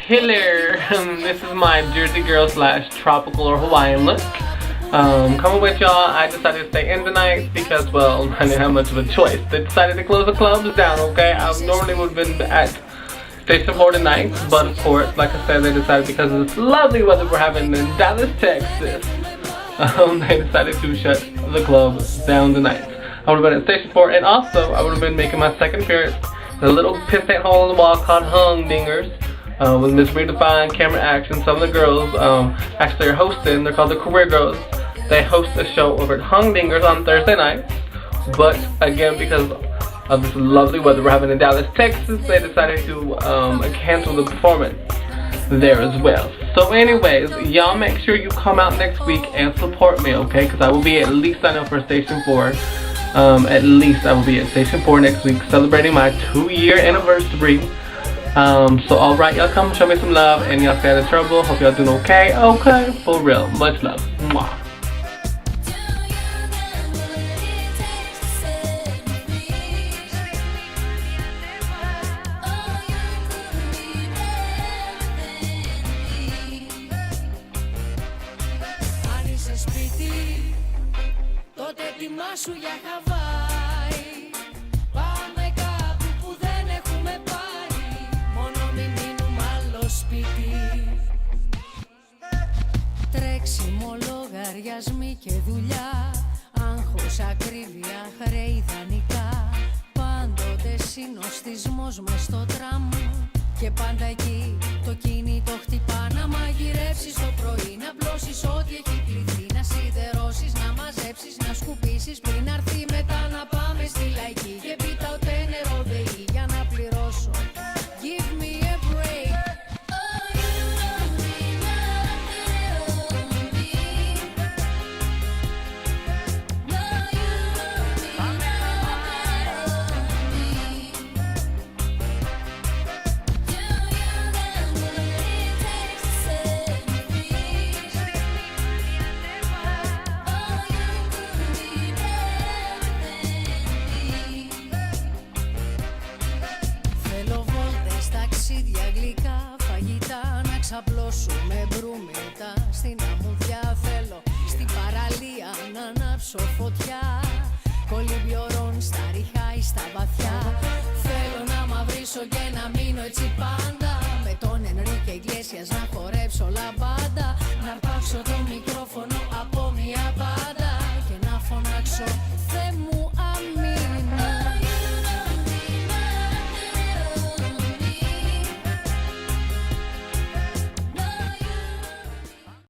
Hello, this is my Jersey Girl / tropical or Hawaiian look. Coming with y'all. I decided to stay in tonight because, well, I didn't have much of a choice. They decided to close the clubs down, okay? I normally would have been at Station 4 tonight, but of course, like I said, they decided because of this lovely weather we're having in Dallas, Texas, they decided to shut the club down tonight. I would have been at Station 4, and also I would have been making my second appearance in a little piston hole in the wall called Humdingers. With Miss Redefined Camera Action. Some of the girls actually are hosting. They're called the Career Girls. They host a show over at Humdingers on Thursday nights. But again, because of this lovely weather we're having in Dallas, Texas, they decided to cancel the performance there as well. So anyways, y'all make sure you come out next week and support me, okay? Because I will be at least, I know, for Station 4. At least I will be at Station 4 next week celebrating my 2-year anniversary. So alright, y'all come show me some love and y'all stay out of trouble. Hope y'all doing okay. Okay, for real. Much love. Mwah. Αν είσαι σπίτι, τότε ετοιμάσου για Χαβάη. Πάμε κάπου που δεν έχουμε πάει. Μόνο μην μείνουμε άλλο σπίτι. Τρέξιμο, λογαριασμοί και δουλειά. Άγχος, ακρίβεια, χρέη δανεικά. Πάντοτε συνοστισμός μες στο τραμ. Και πάντα εκεί το κινητό χτυπά. Να μαγειρεύσεις το πρωί, να πλώσεις ό,τι έχει πληθεί. Να σιδερώσεις, να μαζέψεις, να σκουπίσεις. Πριν αρθεί μετά να πάμε στη λαϊκή. Και πίτα ούτε νερό ΔΕΗ για να πληρώσω. Give me a break. Θέλω βόλτες, ταξίδια, γλυκά, φαγητά. Να ξαπλώσουμε μπρούμητα στην αμμουδιά. Θέλω στην παραλία να ανάψω φωτιά. Κολυμπιορών στα ριχά ή στα βαθιά. Θέλω να μαυρίσω και να μείνω έτσι πάντα.